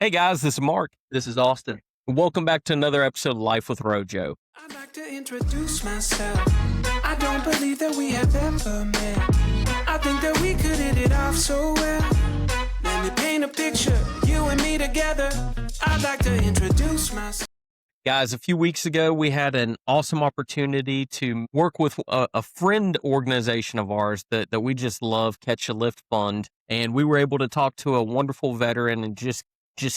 Hey guys, this is Mark. This is Austin. Welcome back to another episode of Life with Rojo. I'd like to introduce myself. I don't believe that we have ever met. I think that we could hit it off so well. Let me paint a picture, you and me together. I'd like to introduce myself. Guys, a few weeks ago, we had an awesome opportunity to work with a friend organization of ours that we just love, Catch a Lift Fund. And we were able to talk to a wonderful veteran and just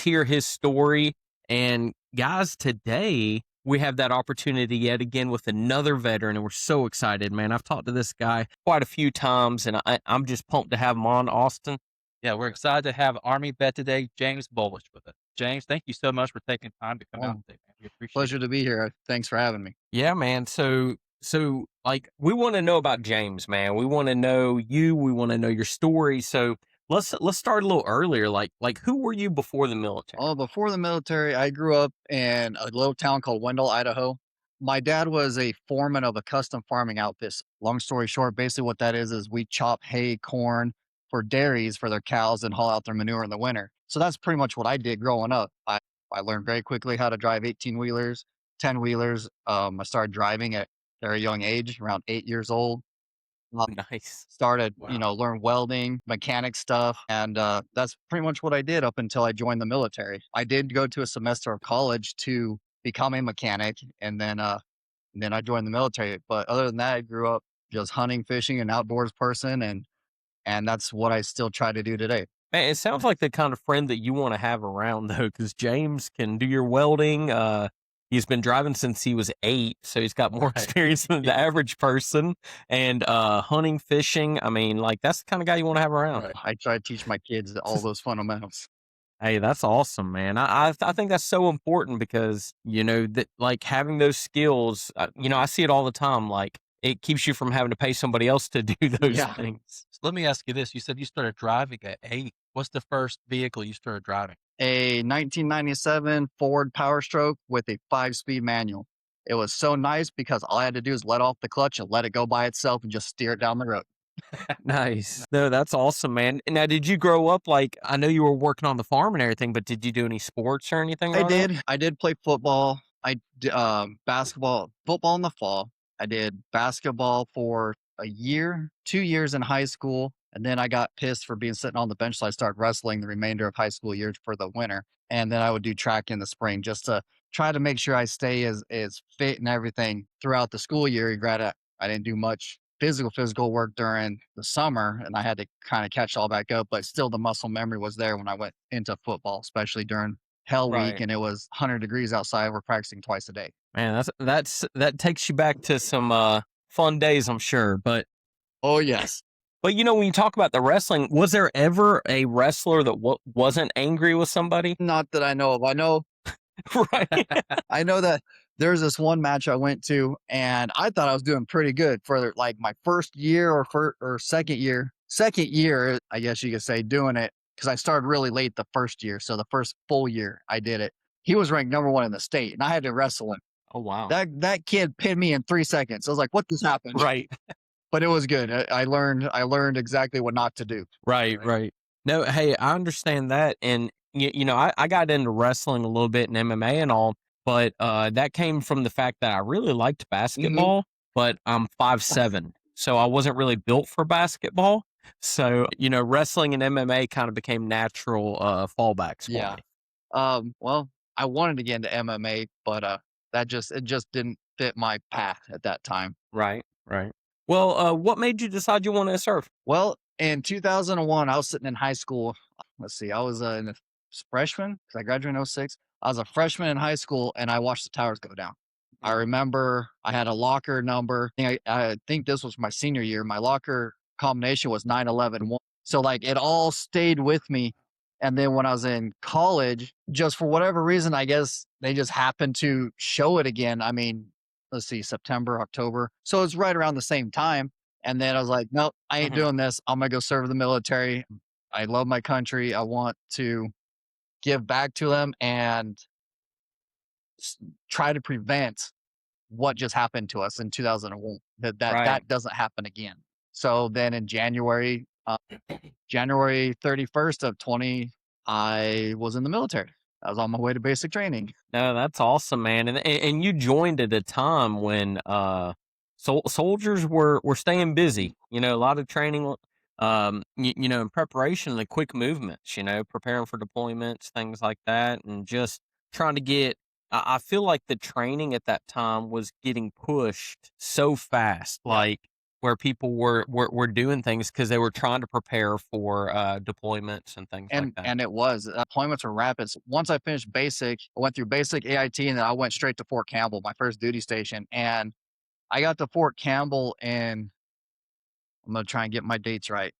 hear his story. And guys, today we have that opportunity yet again with another veteran, and we're so excited, man. I've talked to this guy quite a few times, and I'm just pumped to have him on, Austin. Yeah, we're excited to have Army vet today, James Bullish, with us. James, thank you so much for taking time to come out Oh, today, man. We appreciate pleasure it. to be here. Thanks for having me. Yeah, man. So like we want to know about James, man. We want to know you. We want to know your story. So let's start a little earlier. Like who were you before the military? Oh, before the military, I grew up in a little town called Wendell, Idaho. My dad was a foreman of a custom farming outfit. Long story short, basically what that is we chop hay, corn for dairies for their cows and haul out their manure in the winter. So that's pretty much what I did growing up. I learned very quickly how to drive 18 wheelers, 10 wheelers. I started driving at a very young age, around 8 years old. Nice. Started, Wow. learn welding, mechanic stuff. And that's pretty much what I did up until I joined the military. I did go to a semester of college to become a mechanic. And then I joined the military. But other than that, I grew up just hunting, fishing, and outdoors person. And that's what I still try to do today. Man, it sounds like the kind of friend that you want to have around though, because James can do your welding. He's been driving since he was 8, so he's got more Right. experience than the average person. And hunting, fishing. I mean, like that's the kind of guy you want to have around. Right. I try to teach my kids all those fundamentals. Hey, that's awesome, man. I think that's so important because that like having those skills. I see it all the time. Like it keeps you from having to pay somebody else to do those Yeah. things. So let me ask you this. You said you started driving at 8. What's the first vehicle you started driving? A 1997 Ford Power Stroke with a 5-speed manual. It was so nice because all I had to do is let off the clutch and let it go by itself and just steer it down the road. Nice. No, that's awesome, man. Now, did you grow up like I know you were working on the farm and everything, but did you do any sports or anything I growing up? did. I did play football. Basketball, football in the fall. I did basketball for a year, 2 years in high school. And then I got pissed for being sitting on the bench. So I started wrestling the remainder of high school years for the winter. And then I would do track in the spring just to try to make sure I stay as fit and everything throughout the school year. I didn't do much physical work during the summer and I had to kind of catch all back up, but still the muscle memory was there when I went into football, especially during hell week Right. and it was 100 degrees outside. We're practicing twice a day. Man, that takes you back to some fun days, I'm sure. Oh, yes. But when you talk about the wrestling, was there ever a wrestler that wasn't angry with somebody? Not that I know of. Right. I know that there's this one match I went to and I thought I was doing pretty good for like my first year or second year. Second year, I guess you could say, doing it because I started really late the first year. So the first full year I did it. He was ranked number 1 in the state and I had to wrestle him. Oh wow. That kid pinned me in 3 seconds. I was like, what just happened? Right. But it was good. I learned exactly what not to do. Right. No, hey, I understand that, and I got into wrestling a little bit in MMA and all, but that came from the fact that I really liked basketball, but I'm 5'7", so I wasn't really built for basketball. So wrestling and MMA kind of became natural fallbacks for Yeah. me. Well, I wanted to get into MMA, but it just didn't fit my path at that time. Right. Well, what made you decide you wanted to serve? Well, in 2001, I was sitting in high school. Let's see, I was a freshman because I graduated in '06. I was a freshman in high school and I watched the towers go down. I remember I had a locker number. I think this was my senior year. My locker combination was 911. So like it all stayed with me. And then when I was in college, just for whatever reason, I guess they just happened to show it again. I mean, let's see, September, October. So it's right around the same time. And then I was like, nope, I ain't Mhm. doing this. I'm going to go serve the military. I love my country. I want to give back to them and try to prevent what just happened to us in 2001. That Right. doesn't happen again. So then in January 31st of I was in the military. I was on my way to basic training. No, that's awesome, man. And you joined at a time when soldiers were staying busy. You know, a lot of training, you know, in preparation, the quick movements. You know, preparing for deployments, things like that, and just trying to get. I feel like the training at that time was getting pushed so fast, Yeah. like where people were doing things because they were trying to prepare for deployments and things like that. And it was deployments were rapid. Once I finished basic, I went through basic AIT, and then I went straight to Fort Campbell, my first duty station. And I got to Fort Campbell in, I'm gonna try and get my dates right,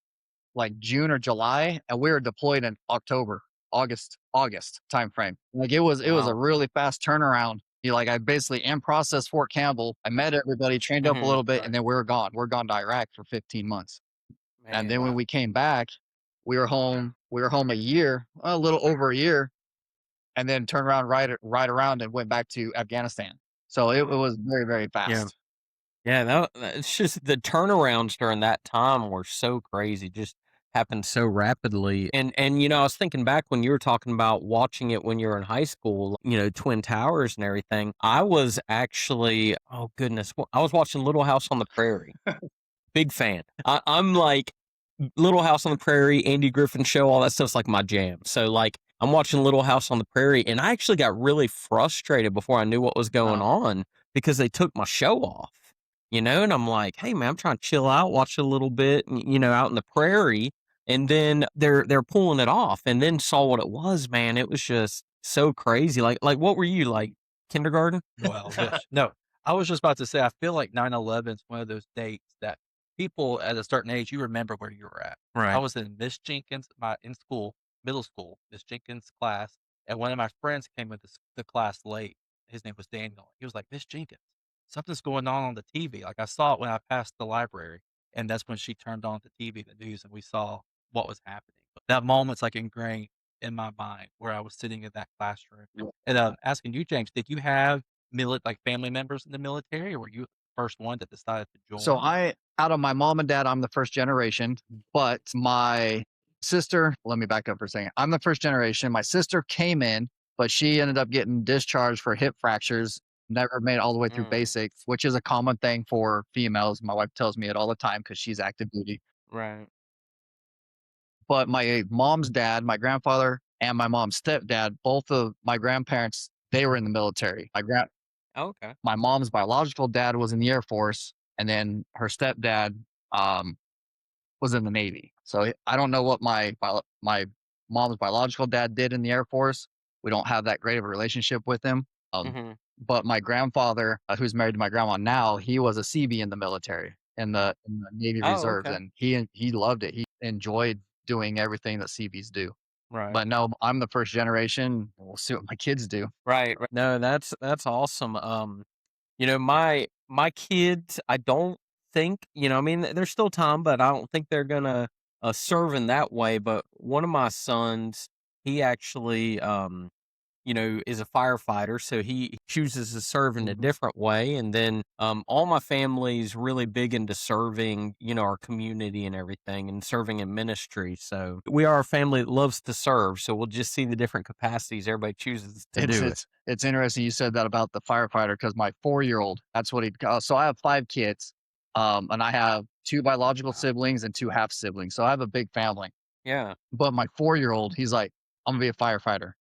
like June or July, and we were deployed in October, August timeframe. Like it was a Wow. really fast turnaround. Like I basically in process Fort Campbell. I met everybody, trained up a Hmm. little bit, Right. and then we were gone. We're gone to Iraq for 15 months. And Man, then when Wow. we came back, we were home. We were home a year, a little over a year, and then turned around right around and went back to Afghanistan. So it was very, very yeah. fast. Yeah, it's just the turnarounds during that time were so crazy, just happened so rapidly. And you know, I was thinking back when you were talking about watching it when you were in high school, you know, Twin Towers and everything. I was actually, oh goodness, I was watching Little House on the Prairie. Big fan. I'm like Little House on the Prairie, Andy Griffin Show, all that stuff's like my jam. So like I'm watching Little House on the Prairie, and I actually got really frustrated before I knew what was going Uh, on because they took my show off. You know, and I'm like, hey man, I'm trying to chill out, watch a little bit, you know, out in the prairie, and then they're pulling it off, and then saw what it was, man. It was just so crazy. Like what were you like? Kindergarten? Well, I wish. No, I was just about to say, I feel like 9/11 is one of those dates that people at a certain age, you remember where you were at. I Right. was in Miss Jenkins, in school, middle school, Miss Jenkins' class, and one of my friends came into the class late. His name was Daniel. He was like, Miss Jenkins, something's going on the TV. Like I saw it when I passed the library, and that's when she turned on the TV, the news, and we saw what was happening. But that moment's like ingrained in my mind where I was sitting in that classroom. And asking you, James, did you have like family members in the military, or were you the first one that decided to So join? out of my mom and dad, I'm the first generation, but my sister, let me back up for a second. I'm the first generation. My sister came in, but she ended up getting discharged for hip fractures, never made it all the way through Mm, basic, which is a common thing for females. My wife tells me it all the time because she's active duty. right. But my mom's dad, my grandfather, and my mom's stepdad, both of my grandparents, they were in the military. Okay. My mom's biological dad was in the Air Force, and then her stepdad um, was in the Navy. So I don't know what my mom's biological dad did in the Air Force. We don't have that great of a relationship with him. Um, Hmm. but my grandfather, who's married to my grandma now, he was a CB in the military in the Navy Oh, Reserves, okay. and he loved it. He enjoyed doing everything that CBs do. Right. But no, I'm the first generation. We'll see what my kids do. Right. No, that's awesome. You know, my kids, I don't think, you know, I mean, there's still time, but I don't think they're gonna serve in that way. But one of my sons, he actually, you know, is a firefighter, so he chooses to serve in a Mhm. different way. And then all my family's really big into serving, you know, our community and everything, and serving in ministry. So we are a family that loves to serve. So we'll just see the different capacities everybody chooses to It's do it. it's it's interesting you said that about the firefighter because my 4-year-old, that's what he. So I have 5 kids, and I have 2 biological Wow. siblings and 2 half siblings. So I have a big family. Yeah. But my 4-year-old, he's like, I'm gonna be a firefighter,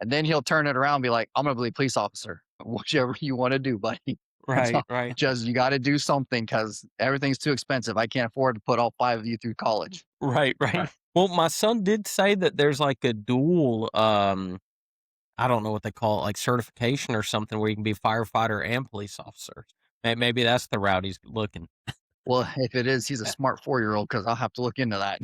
and then he'll turn it around and be like, I'm gonna be a police officer. Whichever you want to do, buddy. So Right. Right. just you got to do something because everything's too expensive. I can't afford to put all 5 of you through college. Right. Right. Right. Well, my son did say that there's like a dual I don't know what they call it, like certification or something where you can be firefighter and police officer. Maybe that's the route he's looking. Well, if it is, he's a smart 4-year-old because I'll have to look into that.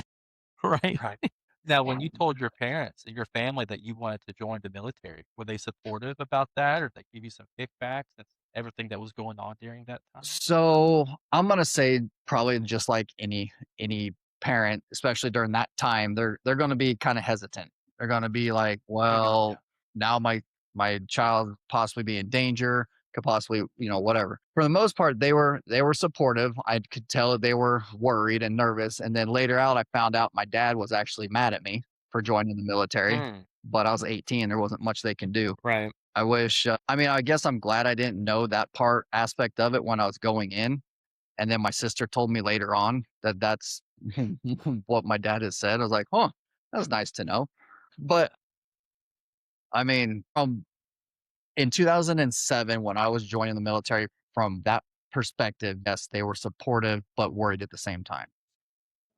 Right. Right. Now, when you told your parents and your family that you wanted to join the military, were they supportive about that, or did they give you some kickbacks and everything that was going on during that time? So I'm gonna say probably just like any parent, especially during that time, they're gonna be kind of hesitant. They're gonna be like, Mhm. well, Yeah. now my child possibly be in danger, could possibly, whatever. For the most part, they were supportive. I could tell that they were worried and nervous. And then later out, I found out my dad was actually mad at me. for joining the military, Mm, but I was 18. There wasn't much they can do. right. I wish, I mean, I guess I'm glad I didn't know that part aspect of it when I was going in. And then my sister told me later on that that's what my dad had said. I was like, huh, that was nice to know. But I mean, in 2007, when I was joining the military, from that perspective, yes, they were supportive, but worried at the same time.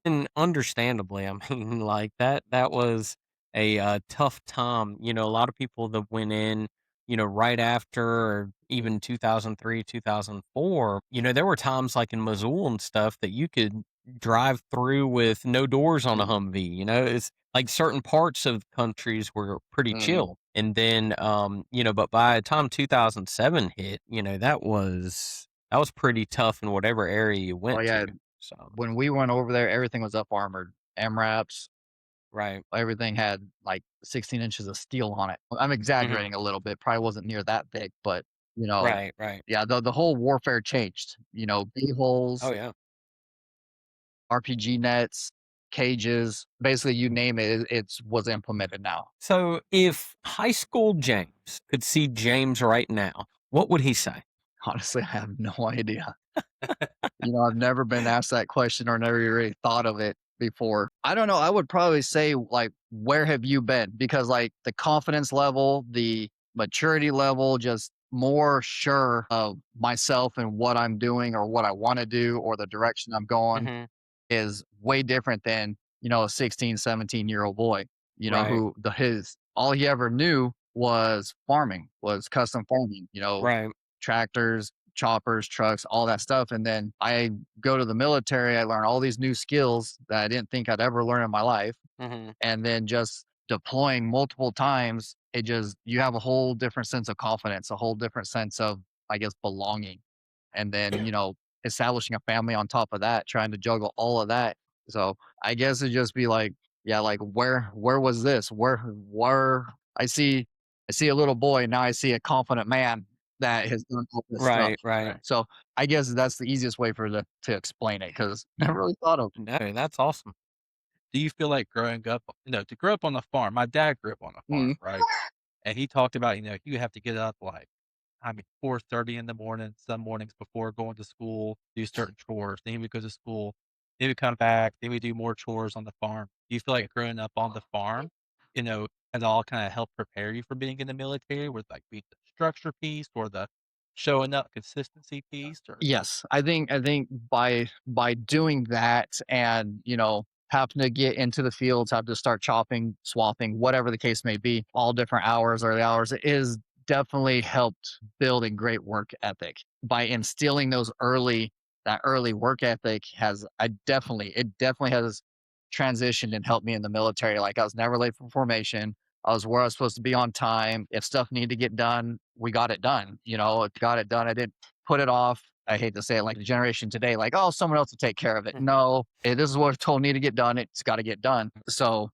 And understandably, I mean, like that was a tough time. You know, a lot of people that went in, you know, right after or even 2003, 2004, you know, there were times like in Missoula and stuff that you could drive through with no doors on a Mm, Humvee. You know, it's like certain parts of countries were pretty mm. chill. And then you know, but by the time 2007 hit, you know, that was pretty tough in whatever area you Oh went to. yeah, So, when we went over there, everything was up armored. MRAPs, right. everything had like 16 inches of steel on it. I'm Mhm. exaggerating a little bit. Probably wasn't near that big, but Right, right. yeah, the whole warfare changed. B Oh, holes, yeah. RPG nets, cages, basically you name it, it's was implemented now. So, if high school James could see James right now, what would he say? Honestly, I have no idea. I've never been asked that question or never really thought of it before. I don't know. I would probably say, like, where have you been? Because, like, the confidence level, the maturity level, just more sure of myself and what I'm doing or what I want to do or the direction I'm going Mhm. is way different than, a 16, 17-year-old boy, Right, who his all he ever knew was farming, was custom farming, right. tractors, choppers, trucks, all that stuff. And then I go to the military, I learn all these new skills that I didn't think I'd ever learn in my life. Mhm. And then just deploying multiple times, you have a whole different sense of confidence, a whole different sense of, I guess, belonging. And then, establishing a family on top of that, trying to juggle all of that. So I guess it'd just be like, yeah, like where was this? Where I see a little boy, now I see a confident man that has done all this stuff. Right, right. Right. So I guess that's the easiest way to explain it because never really thought of. No, that's awesome. Do you feel like growing up, to grow up on the farm? My dad grew up on a farm, Mm, right? And he talked about, you have to get up like, I mean, 4:30 in the morning, some mornings before going to school, do certain chores. Then he would go to school. Then we come back. Then we do more chores on the farm. Do you feel like growing up on the farm, has all kind of helped prepare you for being in the military with like be the structure piece or the showing up consistency piece or yes, I think by doing that and having to get into the fields, have to start chopping, swapping, whatever the case may be, all different hours or the hours, it is definitely helped build a great work ethic by instilling that early work ethic. It definitely has transitioned and helped me in the military. Like I was never late for formation. I was where I was supposed to be on time. If stuff needed to get done, we got it done. It got it done. I didn't put it off. I hate to say it, like the generation today, like, oh, someone else will take care of it. Mhm. No, this is what told me to get done. It's got to get done. So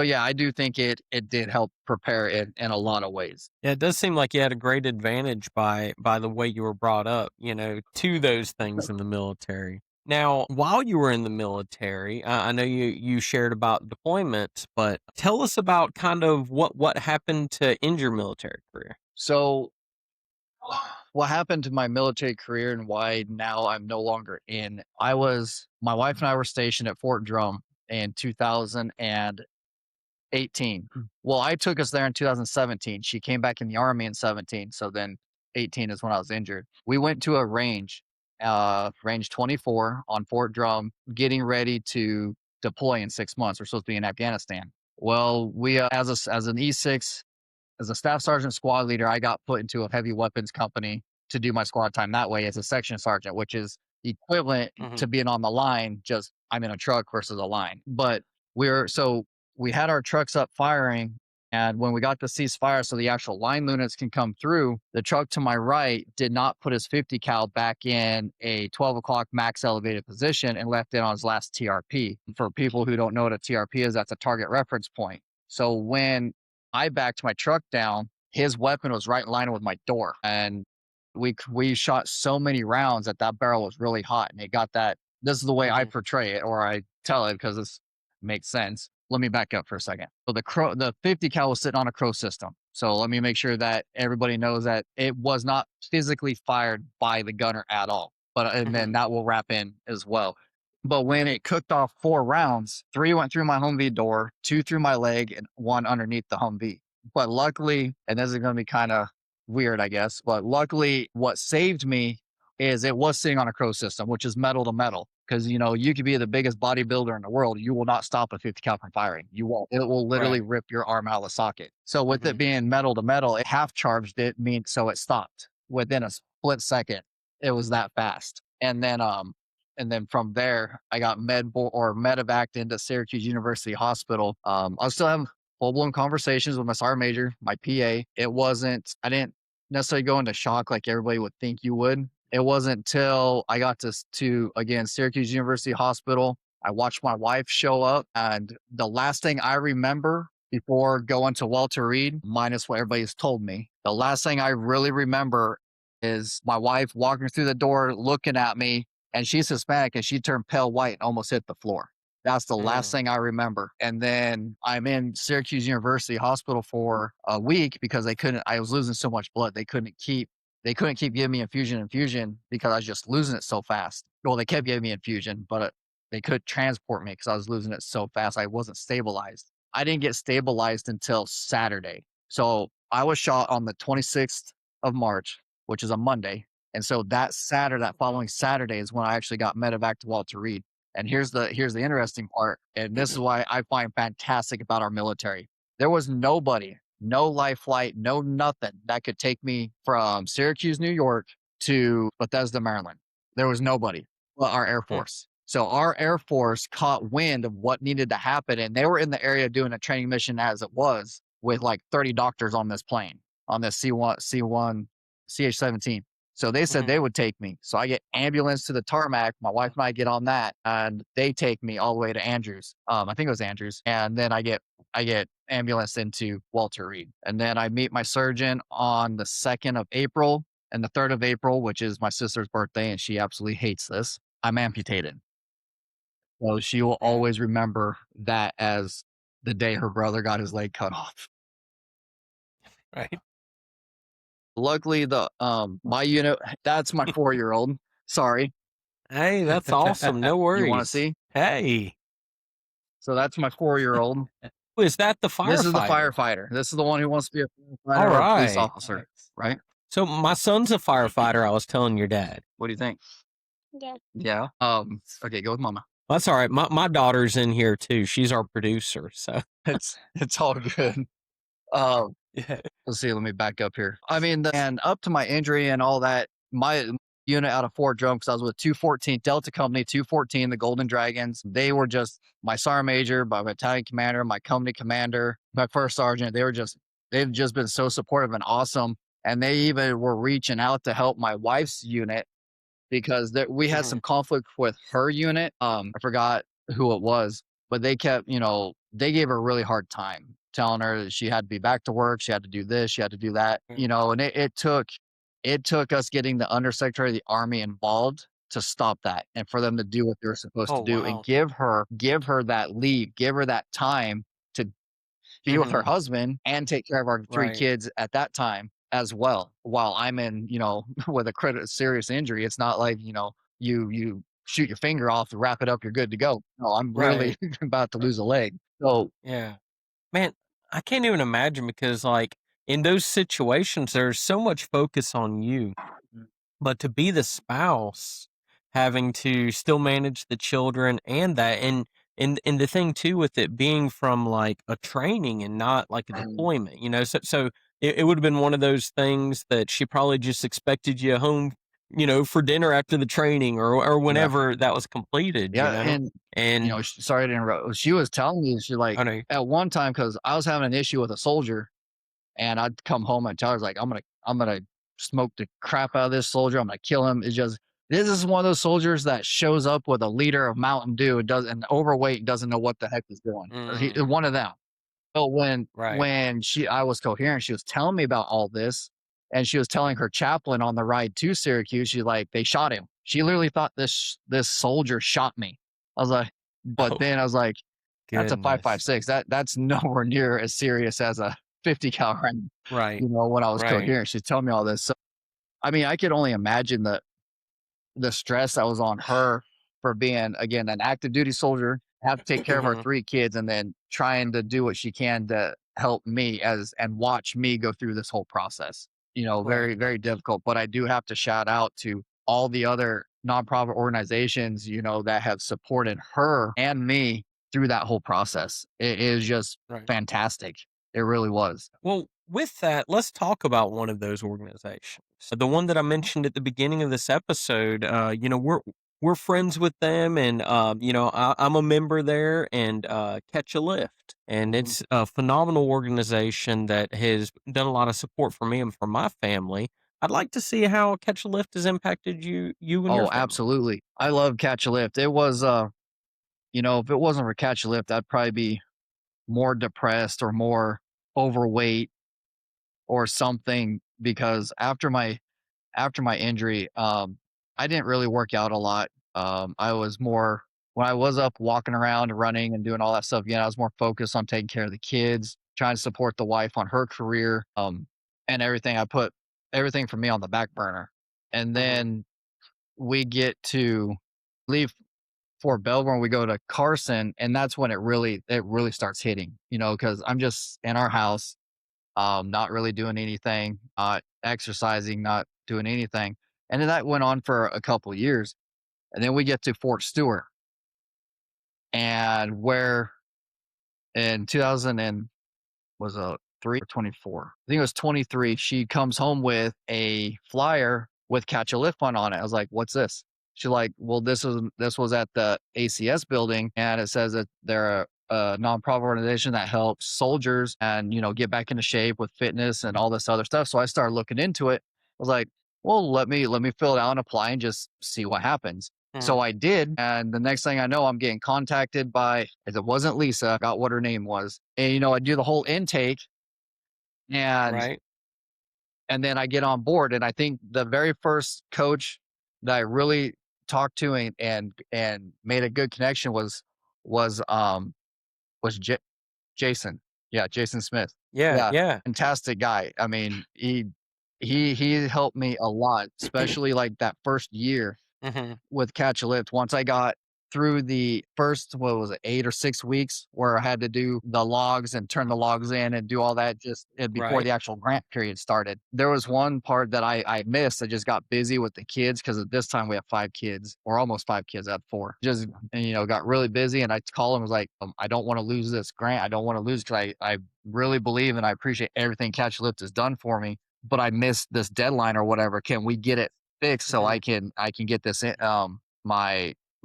yeah, I do think it did help prepare it in a lot of ways. Yeah, it does seem like you had a great advantage by the way you were brought up, you know, to those things in the military. Now, while you were in the military, I know you shared about deployments, but tell us about kind of what happened to end your military career. So what happened to my military career and why now I'm no longer in? My wife and I were stationed at Fort Drum in 2018. Well, I took us there in 2017. She came back in the army in 17. So then 18 is when I was injured. We went to a range 24 on Fort Drum, getting ready to deploy in 6 months. We're supposed to be in Afghanistan. Well, we, as an E6, as a staff sergeant squad leader, I got put into a heavy weapons company to do my squad time that way as a section sergeant, which is equivalent Mhm. to being on the line, just I'm in a truck versus a line. But we had our trucks up firing. And when we got the ceasefire, so the actual line units can come through, the truck to my right did not put his 50 cal back in a 12 o'clock max elevated position and left it on his last TRP. For people who don't know what a TRP is, that's a target reference point. So when I backed my truck down, his weapon was right in line with my door. And we shot so many rounds that barrel was really hot. And it got that. This is the way I Mhm. portray it, or I tell it because this makes sense. let me back up for a second. So the 50 cal was sitting on a crow system. So let me make sure that everybody knows that it was not physically fired by the gunner at all. But and then that will wrap in as well. But when it cooked off 4 rounds, 3 went through my Humvee door, 2 through my leg, and 1 underneath the Humvee. But luckily, and this is going to be kind of weird, I guess, but luckily, what saved me is it was sitting on a crow system, which is metal to metal. Because you could be the biggest bodybuilder in the world, you will not stop a 50 cal from firing. You won't. It will literally Right. rip your arm out of the socket. So with it being metal to metal, it half charged it, so it stopped within a split second. It was that fast. And then from there, I got medevaced into Syracuse University Hospital. I was still having full-blown conversations with my sergeant major, my PA. I didn't necessarily go into shock like everybody would think you would. It wasn't until I got to again, Syracuse University Hospital. I watched my wife show up, and the last thing I remember before going to Walter Reed, minus what everybody's told me, the last thing I really remember is my wife walking through the door, looking at me, and she's Hispanic, and she turned pale white and almost hit the floor. That's the last thing I remember. And then I'm in Syracuse University Hospital for a week because I was losing so much blood. They couldn't keep giving me infusion because I was just losing it so fast. Well, they kept giving me infusion, but they could transport me because I was losing it so fast. I wasn't stabilized. I didn't get stabilized until Saturday. So I was shot on the 26th of March, which is a Monday. And so that following Saturday is when I actually got medevac to Walter Reed. And here's the interesting part. And this is why I find fantastic about our military. There was nobody, no life flight, no nothing that could take me from Syracuse, New York to Bethesda, Maryland. There was nobody but our Air Force. So our Air Force caught wind of what needed to happen. And they were in the area doing a training mission as it was with like 30 doctors on this plane, on this C1, CH-17. So they said they would take me. So I get ambulance to the tarmac. My wife and I get on that, and they take me all the way to Andrews. I think it was Andrews. And then I get ambulance into Walter Reed. And then I meet my surgeon on the 2nd of April and the 3rd of April, which is my sister's birthday, and she absolutely hates this. I'm amputated. So she will always remember that as the day her brother got his leg cut off. Right. Luckily, my unit, that's my 4-year-old. Sorry. Hey, that's awesome. No worries. You want to see? Hey. So that's my 4-year-old. Is that the firefighter? This is the firefighter. This is the one who wants to be a firefighter All or a right. police officer, right? So my son's a firefighter. I was telling your dad. What do you think? Yeah. Yeah. Okay, go with mama. That's all right. My daughter's in here too. She's our producer. So It's all good. yeah. Let's see. Let me back up here. I mean, and up to my injury and all that, my unit out of Fort Drum, because I was with 214 Delta Company, 214 the Golden Dragons. They were just my sergeant major, my battalion commander, my company commander, my first sergeant. They've just been so supportive and awesome. And they even were reaching out to help my wife's unit because we had some conflict with her unit. I forgot who it was, but they kept, they gave her a really hard time, telling her that she had to be back to work, she had to do this, she had to do that, and it took us getting the Undersecretary of the Army involved to stop that and for them to do what they were supposed to do and give her that leave, give her that time to be with her husband and take care of our 3 kids at that time as well. While I'm in, with a serious injury, it's not like, you shoot your finger off to wrap it up, you're good to go. No, I'm really about to lose a leg. So yeah, man, I can't even imagine because like in those situations, there's so much focus on you, but to be the spouse, having to still manage the children and that, and the thing too with it being from like a training and not like a deployment, so it would have been one of those things that she probably just expected you home, for dinner after the training or whenever that was completed. And sorry to interrupt. She was telling me, at one time, because I was having an issue with a soldier, and I'd come home and tell her, like, I'm gonna smoke the crap out of this soldier. I'm gonna kill him. It's just, this is one of those soldiers that shows up with a liter of Mountain Dew, and overweight, doesn't know what the heck he's doing. One of them. But when I was coherent, she was telling me about all this, and she was telling her chaplain on the ride to Syracuse, she's like, they shot him. She literally thought this soldier shot me. I was like, then I was like, That's a Goodness. 5.56. That's nowhere near as serious as a 50 cal round. Right. When I was Right. coherent, she's telling me all this. So, I mean, I could only imagine the stress that was on her for being, again, an active duty soldier, have to take care of our Mhm. 3 kids, and then trying to do what she can to help me and watch me go through this whole process. Right. Very, very difficult. But I do have to shout out to all the other nonprofit organizations, that have supported her and me through that whole process. It is just Right. fantastic. It really was. Well, with that, let's talk about one of those organizations. The one that I mentioned at the beginning of this episode, we're friends with them, and I'm a member there, and Catch a Lift, and Mhm. it's a phenomenal organization that has done a lot of support for me and for my family. I'd like to see how Catch a Lift has impacted you and your Oh, family. absolutely. I love Catch a Lift. It was, if it wasn't for Catch a Lift, I'd probably be more depressed or more overweight or something, because after my injury, I didn't really work out a lot. I was more when I was up walking around, running, and doing all that stuff. I was more focused on taking care of the kids, trying to support the wife on her career, and everything. I put everything for me on the back burner, and Hmm. then we get to leave Fort Belvoir and we go to Carson, and that's when it really starts hitting. Because I'm just in our house, not really doing anything, not exercising, not doing anything. And then that went on for a couple years. And then we get to Fort Stewart, and where in 2000 and was a 3 or 24. I think it was 23. She comes home with a flyer with Catch a Lift Fund on it. I was like, "What's this?" She's like, "Well, this was at the ACS building, and it says that they're a nonprofit organization that helps soldiers and get back into shape with fitness and all this other stuff." So I started looking into it. I was like, "Well, let me fill it out and apply and just see what happens." Hmm. So I did, and the next thing I know, I'm getting contacted by, as it wasn't Lisa, I got what her name was. And I do the whole intake, and Right. and then I get on board. And I think the very first coach that I really talked to and made a good connection was Jason. Yeah, Jason Smith. Yeah. Yeah, Yeah. fantastic guy. I mean, he helped me a lot, especially like that first year Hmm. with Catch a Lift. Once I got through the first, what was it, 8 or 6 weeks where I had to do the logs and turn the logs in and do all that just before Right. the actual grant period started. There was one part that I missed. I just got busy with the kids because at this time we have 5 kids, or almost 5 kids. I had 4. Just, and, got really busy. And I called him, was like, I don't want to lose this grant. I don't want to lose, because I really believe and I appreciate everything Catch a Lift has done for me. But I missed this deadline or whatever. Can we get it fixed so Hmm. I can get this in,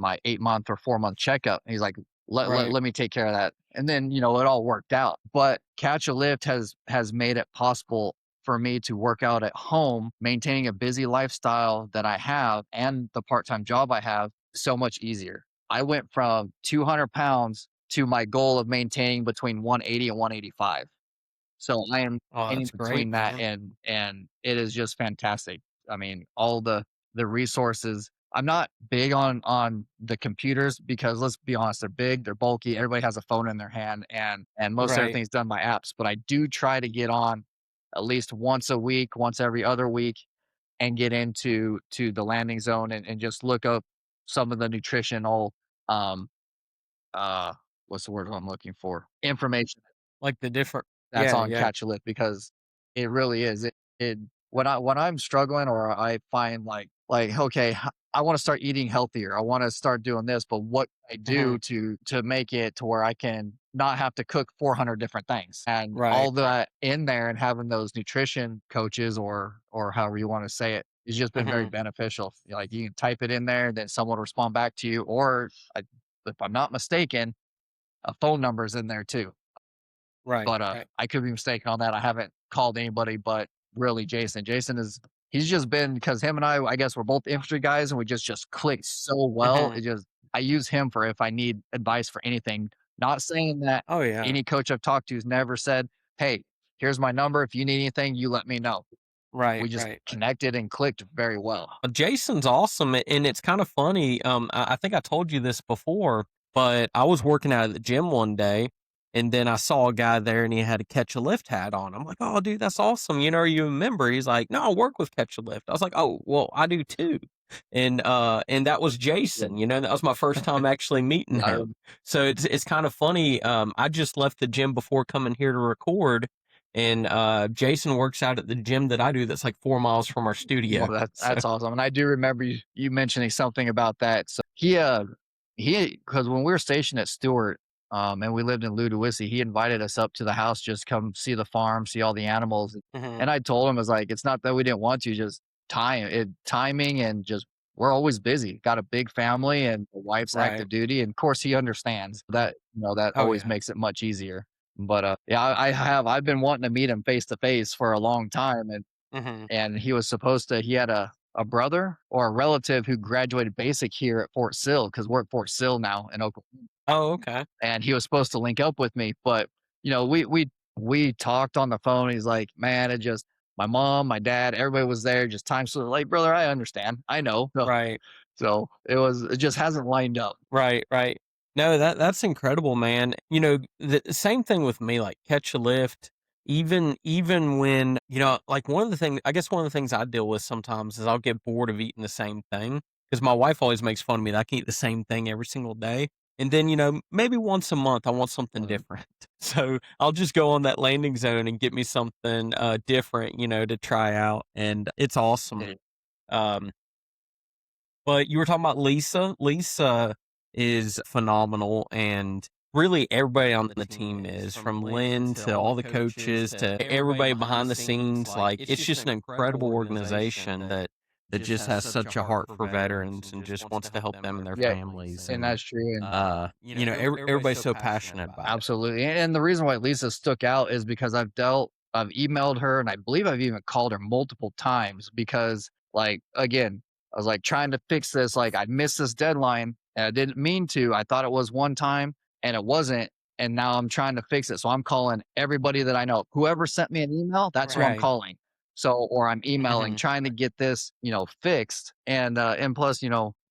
my 8 month or 4 month checkup? And he's like, let, Right. let me take care of that. And then, it all worked out. But Catch a Lift has made it possible for me to work out at home, maintaining a busy lifestyle that I have and the part-time job I have so much easier. I went from 200 pounds to my goal of maintaining between 180 and 185. So I am Oh, in that's great, between that, man. and it is just fantastic. I mean, all the resources. I'm not big on the computers, because let's be honest, they're big, they're bulky. Everybody has a phone in their hand, and most Right. everything's done by apps. But I do try to get on at least once a week, once every other week, and get to the landing zone, and just look up some of the nutritional, um uh what's the word I'm looking for, information Like the different. that's Yeah. on Yeah. Catch a Lift, because it really is. It when I'm struggling, or I find like okay, I want to start eating healthier. I want to start doing this, but what I Hmm. do to make it to where I can not have to cook 400 different things, and Right. all that in there, and having those nutrition coaches, or however you want to say it, has just been very Hmm. beneficial. Like, you can type it in there, then someone will respond back to you, or if I'm not mistaken, a phone number is in there too. Right. But, Right. I could be mistaken on that. I haven't called anybody but really Jason. Jason is he's just been, because him and I guess we're both infantry guys, and we just click so well. Hmm. It just I use him for if I need advice for anything. Not saying that Oh yeah. any coach I've talked to has never said, "Hey, here's my number. If you need anything, you let me know." We Right. just Right. connected and clicked very well. Jason's awesome, and it's kind of funny. I think I told you this before, But I was working out at the gym one day, and then I saw a guy there, and he had a Catch a Lift hat on. I'm like, "Oh, dude, that's awesome! You know, are you a member?" He's like, "No, I work with Catch a Lift." I was like, "Oh, well, I do too." And that was Jason. You know, that was my first time actually meeting him. So it's kind of funny. I just left the gym before coming here to record, and Jason works out at the gym that I do. That's like 4 miles from our studio. Well, that's awesome. And I do remember you mentioning something about that. So he because when we were stationed at Stewart, and we lived in Ludowici, he invited us up to the house, just come see the farm, see all the animals. Mhm. And I told him, it's not that we didn't want to, just timing, and just we're always busy. Got a big family, and the wife's active Right. duty, and of course he understands that. That Oh, always yeah. makes it much easier. But yeah, I've been wanting to meet him face to face for a long time, Mhm. and he was supposed to. He had a brother or a relative who graduated basic here at Fort Sill, because we're at Fort Sill now in Oklahoma, Oh, okay. and he was supposed to link up with me. But we talked on the phone. He's like, man, it just my mom, my dad, everybody was there. Just time so like, brother, I understand, I know. So, Right. so it just hasn't lined up. Right, right. No, that's incredible, man. You know, the same thing with me, like Catch a Lift, even when, like I guess one of the things I deal with sometimes is I'll get bored of eating the same thing, because my wife always makes fun of me that I can eat the same thing every single day. And then, maybe once a month I want something different. So I'll just go on that landing zone and get me something different, to try out. And it's awesome. Um, but you were talking about Lisa. Lisa is phenomenal, and really everybody on the team is, from Lynn to all the coaches to everybody behind the scenes. Like, it's just an incredible organization that just has such a heart for veterans and just wants to help them and their Yeah, families. and that's true. And Everybody's so passionate about it. absolutely. And the reason why Lisa stuck out is because I've emailed her, and I believe I've even called her multiple times, because, like, again, I was like trying to fix this. Like, I missed this deadline, and I didn't mean to. I thought it was one time, and it wasn't. And now I'm trying to fix it. So I'm calling everybody that I know. Whoever sent me an email, that's who I'm Right. calling. So, or I'm emailing, Mhm. trying to get this, fixed. And plus,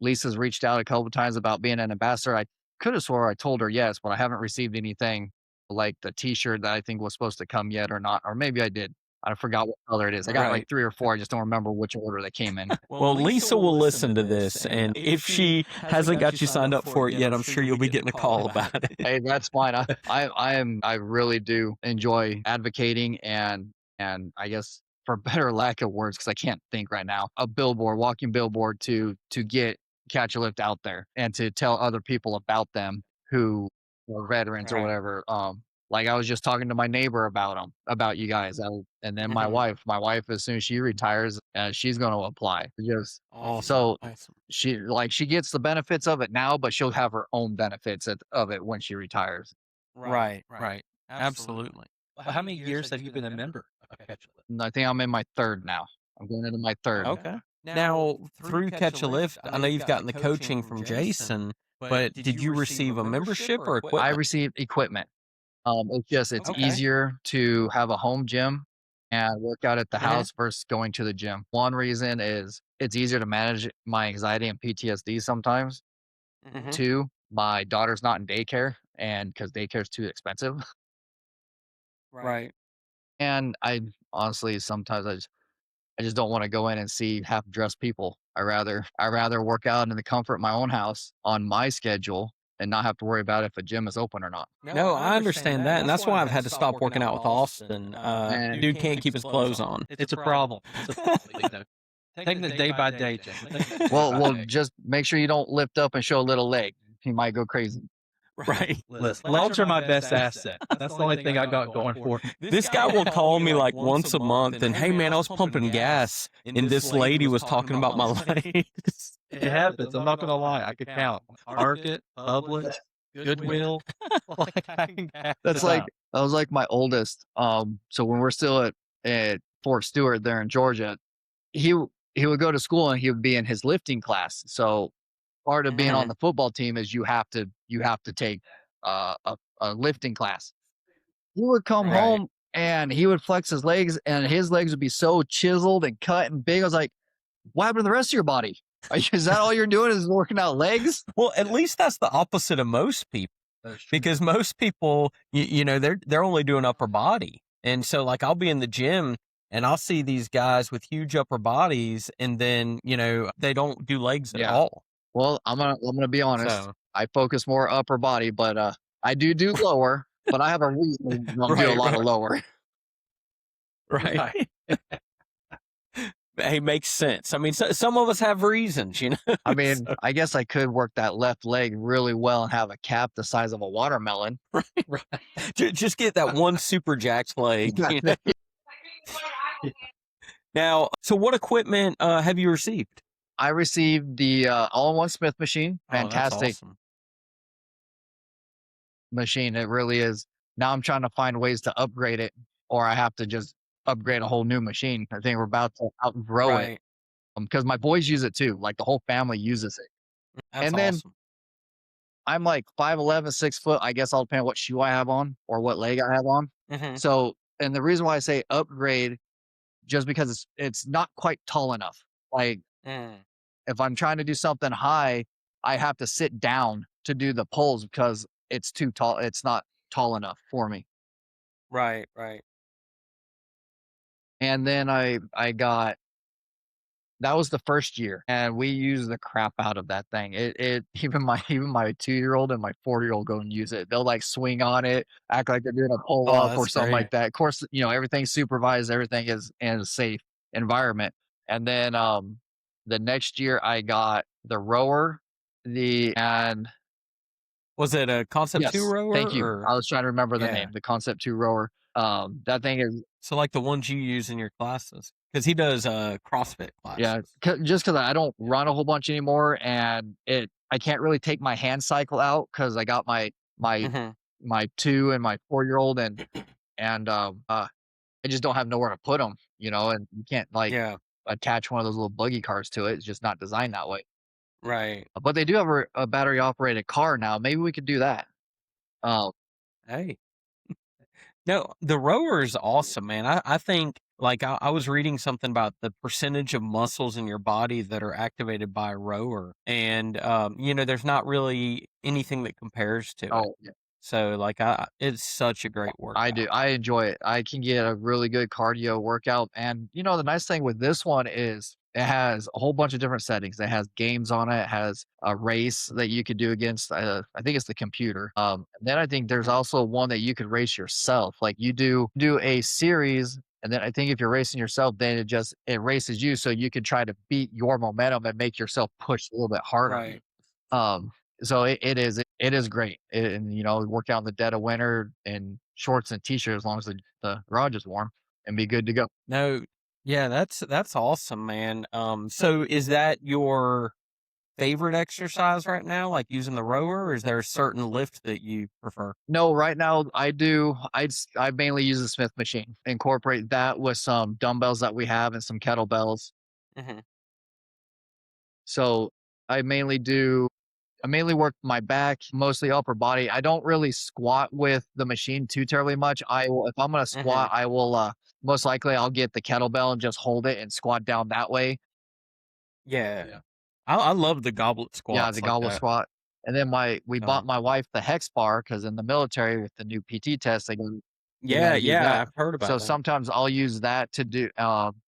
Lisa's reached out a couple times about being an ambassador. I could have swore I told her yes, but I haven't received anything like the T-shirt that I think was supposed to come yet, or not, or maybe I did. I forgot what color it is. I got like Right. 3 or 4. I just don't remember which order they came in. Well, Lisa will listen to this, and if she hasn't got you signed up for it yet, I'm sure you'll be getting a call about it. Hey, that's fine. I really do enjoy advocating, and I guess, for better lack of words, because I can't think right now, a billboard, walking billboard, to get Catch a Lift out there, and to tell other people about them who are veterans or Right. whatever. Like, I was just talking to my neighbor about you guys, and then my Mhm. wife, as soon as she retires, she's going to apply. Just Awesome. so Awesome. she gets the benefits of it now, but she'll have her own benefits of it when she retires. Right. Absolutely. Well, how many years have you been a member of Catch a Lift? And I think I'm in my third now. I'm going into my third. Okay. Now, through Catch a Lift, I know you've gotten the coaching from Jason, but did you receive a membership or I equipment? received equipment. It's Okay. easier to have a home gym and work out at the Mhm. house versus going to the gym. One reason is it's easier to manage my anxiety and PTSD sometimes. Mhm. Two, my daughter's not in daycare, and because daycare is too expensive. Right. And I honestly, sometimes I just don't want to go in and see half dressed people. I rather work out in the comfort of my own house on my schedule, and not have to worry about if a gym is open or not. No, I understand that, and that's why I've had to stop working out with Austin. Man. Dude can't keep his clothes on. It's a problem. It's a problem. Taking it day by day, Jim. Well, just make sure you don't lift up and show a little leg. He might go crazy. Right. Listen, legs are my best asset. That's the only thing I got going for me. This guy will call me like once a month and, hey man, I was pumping gas and this lady was talking about my legs. It happens. I'm not gonna lie. I could count. Market, Publix, Goodwill. Like, I can count That's it like up. I was like my oldest. So when we're still at Fort Stewart there in Georgia, he would go to school, and he would be in his lifting class. So part of being on the football team is you have to take a lifting class. He would come Right. home, and he would flex his legs, and his legs would be so chiseled and cut and big. I was like, what happened to the rest of your body? Is that all you're doing is working out legs? Well, at least that's the opposite of most people, That's true. because most people, you know, they're only doing upper body. And so like I'll be in the gym and I'll see these guys with huge upper bodies and then, you know, they don't do legs at Yeah. all. Well, I'm gonna be honest. So, I focus more upper body, but I do lower. But I have a reason to do a right, lot of right, lower. right. Hey, makes sense. I mean, some of us have reasons, you know. I mean, So, I guess I could work that left leg really well and have a cap the size of a watermelon. Right. just get that one super jacked leg. You know? Now, so what equipment have you received? I received the all-in-one Smith machine. Oh, that's Fantastic awesome. machine. It really is. Now I'm trying to find ways to upgrade it, or I have to just upgrade a whole new machine. I think we're about to outgrow it Right. because my boys use it too. Like the whole family uses it. That's And then awesome. I'm like 5'11", 6 foot. I guess I'll depend on what shoe I have on or what leg I have on. Hmm. So, and the reason why I say upgrade, just because it's not quite tall enough. Like Mm. if I'm trying to do something high, I have to sit down to do the pulls because it's too tall. It's not tall enough for me. Right, right. And then I got that was the first year, and we used the crap out of that thing. It even my 2-year-old and my 4-year-old go and use it. They'll like swing on it, act like they're doing a pull Oh, up or that's something great. like that. Of course, you know everything's supervised, everything is in a safe environment. And then the next year I got the rower, and Was it a Concept 2 yes, rower thank you. or? I was trying to remember the Yeah. name, the Concept 2 rower. That thing is So like the ones you use in your classes, because he does CrossFit yeah, classes. just because I don't run a whole bunch anymore, and I can't really take my hand cycle out because I got my Hmm. my 2 and my 4-year-old, and I just don't have nowhere to put them, you know, and you can't like Yeah. attach one of those little buggy cars to it. It's just not designed that way. Right. But they do have a battery operated car now. Maybe we could do that. Um, Hey. No, the rower is awesome, man. I think like I was reading something about the percentage of muscles in your body that are activated by a rower. And you know, there's not really anything that compares to it. oh, So like it's such a great I workout. do. I enjoy it. I can get a really good cardio workout. And, you know, the nice thing with this one is it has a whole bunch of different settings. It has games on it. It has a race that you could do against, I think it's the computer. And then I think there's Mhm. also one that you could race yourself. Like you do a series. And then I think if you're racing yourself, then it races you. So you can try to beat your momentum and make yourself push a little bit harder. Right. Um, so it is great. And you know, work out in the dead of winter in shorts and t-shirt as long as the garage is warm and be good to go. No, yeah, that's awesome, man. So is that your favorite exercise right now, like using the rower, or is there a certain lift that you prefer? No, right now I mainly use the Smith machine. Incorporate that with some dumbbells that we have and some kettlebells. Hmm. So I mainly do I mainly work my back, mostly upper body. I don't really squat with the machine too terribly much. If I'm gonna Hmm. squat, I will most likely I'll get the kettlebell and just hold it and squat down that way. Yeah, Yeah. I love the goblet Yeah, the squats like goblet that. squat. And then we bought Um, my wife the hex bar because in the military with the new PT test, you got yeah, to use yeah, that. I've heard So about that. sometimes I'll use that to do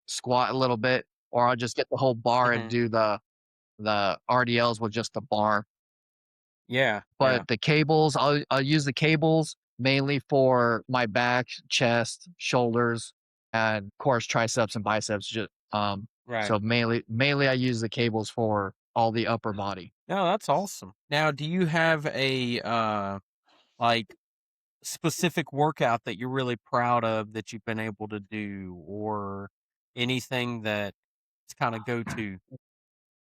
squat a little bit, or I'll just get the whole bar and Hmm. do the RDLs with just the bar. Yeah, yeah, But the cables, I'll use the cables mainly for my back, chest, shoulders, and of course triceps and biceps. right. So mainly I use the cables for all the upper body. No, that's awesome. Now, do you have a like specific workout that you're really proud of that you've been able to do, or anything that it's kind of go to?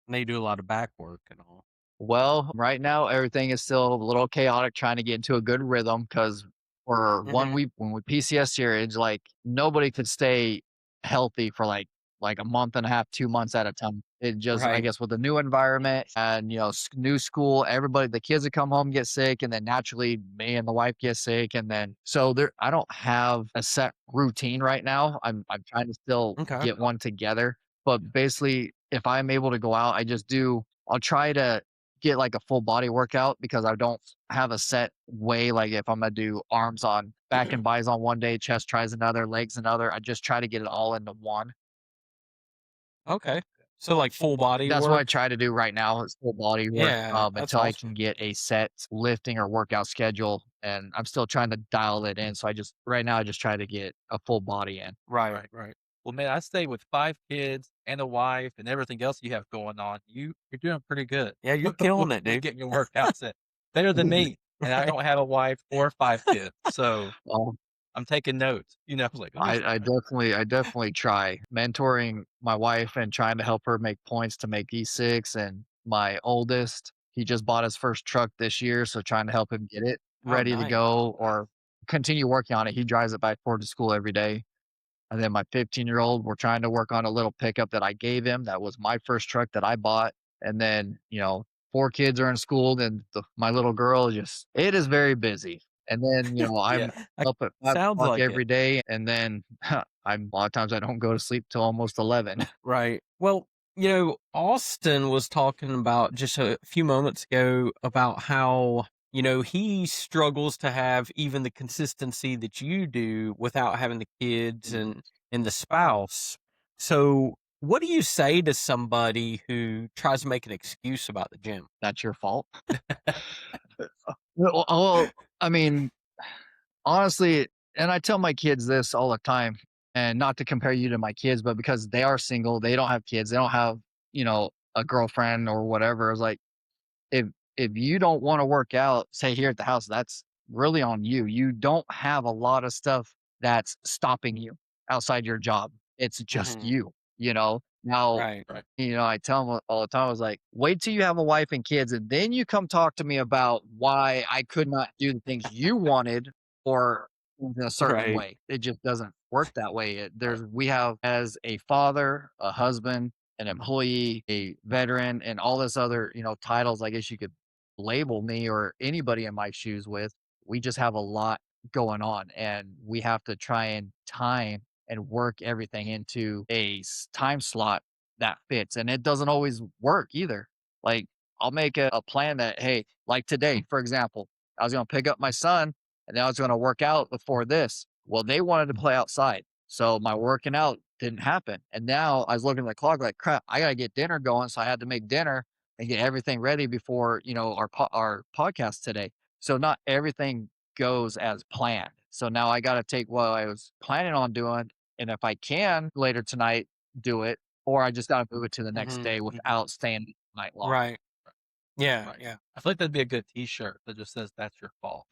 And they do a lot of back work and all. Well, right now everything is still a little chaotic trying to get into a good rhythm because for one Hmm. week when we PCS here, it's like nobody could stay healthy for like a month and a half, 2 months at a time. It just I Right. guess with the new environment and you know new school, everybody the kids that come home get sick, and then naturally me and the wife get sick, and then so there I don't have a set routine right now. I'm trying to still Okay. get one together. But basically, if I'm able to go out, I'll try to get like a full body workout because I don't have a set way. Like if I'm gonna do arms on back and buys on one day, chest tries another, legs another. I just try to get it all into one. Okay. So like full body That's what I work? try to do right now is full body work Yeah, that's until I awesome. can get a set lifting or workout schedule. And I'm still trying to dial it in. So right now I just try to get a full body in. Right. Right, right. Well, man, I say with 5 kids and a wife and everything else you have going on, you're doing pretty good. Yeah, you're killing it, With dude. getting your workouts in. Better than me, and I Right. don't have a wife or 5 kids, so Um, I'm taking notes, like, "Let me see." I definitely try mentoring my wife and trying to help her make points to make E6. And my oldest, he just bought his first truck this year. So trying to help him get it Oh, ready to nice. go or continue working on it. He drives it back forward to school every day. And then my 15-year-old, we're trying to work on a little pickup that I gave him. That was my first truck that I bought. And then, 4 kids are in school. Then my little girl it is very busy. And then, Yeah. I'm I up at sounds 5 o'clock like it. every day. And then a lot of times I don't go to sleep till almost 11. Right. Well, Austin was talking about just a few moments ago about how, he struggles to have even the consistency that you do without having the kids and the spouse. So, what do you say to somebody who tries to make an excuse about the gym? That's your fault. Well, I mean, honestly, and I tell my kids this all the time, and not to compare you to my kids, but because they are single, they don't have kids, they don't have, a girlfriend or whatever. It's like if if you don't want to work out, say here at the house, that's really on you. You don't have a lot of stuff that's stopping you outside your job. It's just Hmm. you, you know. Now, Right. Right. I tell them all the time, I was like, wait till you have a wife and kids, and then you come talk to me about why I could not do the things you wanted or in a certain Right. way. It just doesn't work that way. Right. We have as a father, a husband, an employee, a veteran, and all this other, titles I guess you could label me or anybody in my shoes with. We just have a lot going on and we have to try and time and work everything into a time slot that fits. And it doesn't always work either. Like I'll make a plan that, hey, like today, for example, I was going to pick up my son and then I was going to work out before this. Well, they wanted to play outside. So my working out didn't happen. And now I was looking at the clock like, crap, I got to get dinner going. So I had to make dinner and get everything ready before, our podcast today. So not everything goes as planned. So now I got to take what I was planning on doing. And if I can later tonight, do it, or I just got to move it to the next Hmm. day without staying night long. Right. Yeah. Right. Yeah. I feel like that'd be a good T-shirt that just says, "That's your fault."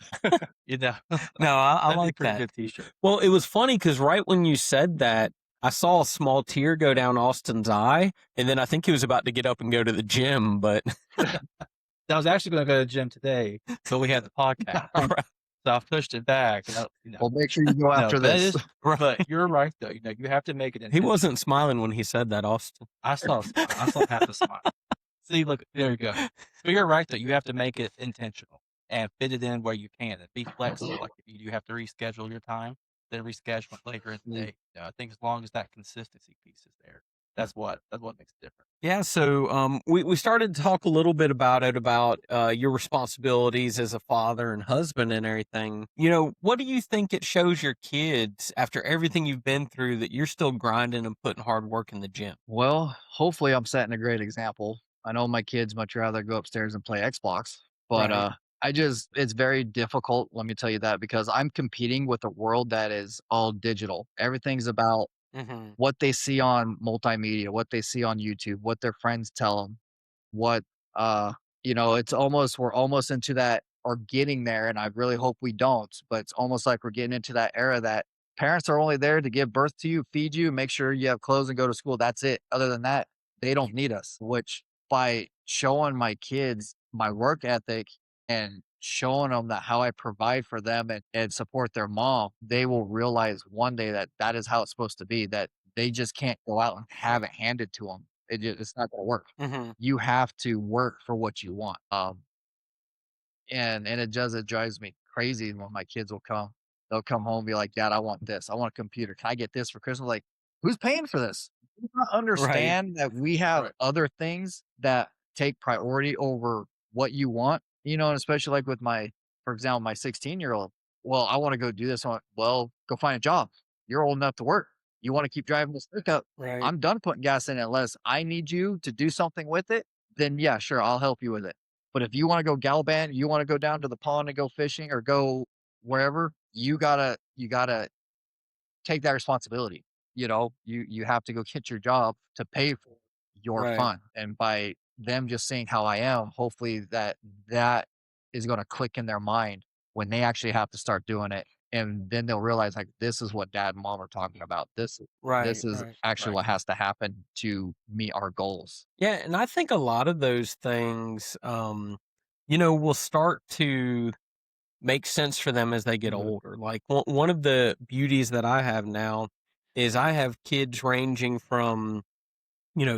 You know? No, I That'd be a like pretty that. good T-shirt. Well, it was funny because right when you said that, I saw a small tear go down Austin's eye, and then I think he was about to get up and go to the gym, but I was actually gonna go to the gym today, but we had the podcast, so I pushed it back, Well, make sure you go No, after but that this. is but you're right, though, you have to make it he intentional. wasn't smiling when he said that, Austin. I saw a smile. I saw half a smile. See, look, there you go. But you're right, though, you have to make it intentional and fit it in where you can and be flexible, like, if you do have to reschedule your time, then reschedule it later in the day. I think as long as that consistency piece is there, that's what makes it different. Yeah, so we started to talk a little bit about it, about your responsibilities as a father and husband and everything. What do you think it shows your kids after everything you've been through that you're still grinding and putting hard work in the gym? Well, hopefully I'm setting a great example. I know my kids much rather go upstairs and play Xbox, but Right. it's very difficult, let me tell you that, because I'm competing with a world that is all digital. Everything's about Hmm. what they see on multimedia, what they see on YouTube, what their friends tell them, what uh we're almost into that or getting there, and I really hope we don't, but it's almost like we're getting into that era that parents are only there to give birth to you, feed you, make sure you have clothes and go to school. That's it. Other than that, they don't need us. Which by showing my kids my work ethic and showing them that how I provide for them and support their mom, they will realize one day that that is how it's supposed to be, that they just can't go out and have it handed to them. It's not going to work. Hmm. You have to work for what you want. And it drives me crazy when my kids they'll come home and be like, Dad, I want this. I want a computer. Can I get this for Christmas? Like, who's paying for this? not Right. understand that we have Right. other things that take priority over what you want, and especially like with for example, my 16-year-old. Well, I want to go do this. Well, go find a job. You're old enough to work. You want to keep driving this pickup. Right. I'm done putting gas in it unless I need you to do something with it. Then yeah, sure, I'll help you with it. But if you want to go gallivanting, you want to go down to the pond and go fishing or go wherever, you gotta take that responsibility. You have to go get your job to pay for your Right. fun. And by them just seeing how I am, hopefully that is going to click in their mind when they actually have to start doing it. And then they'll realize like this is what dad and mom are talking about. This Right. is Right. actually Right. what has to happen to meet our goals. Yeah, and I think a lot of those things, will start to make sense for them as they get Mhm. older. Like one of the beauties that I have now is I have kids ranging from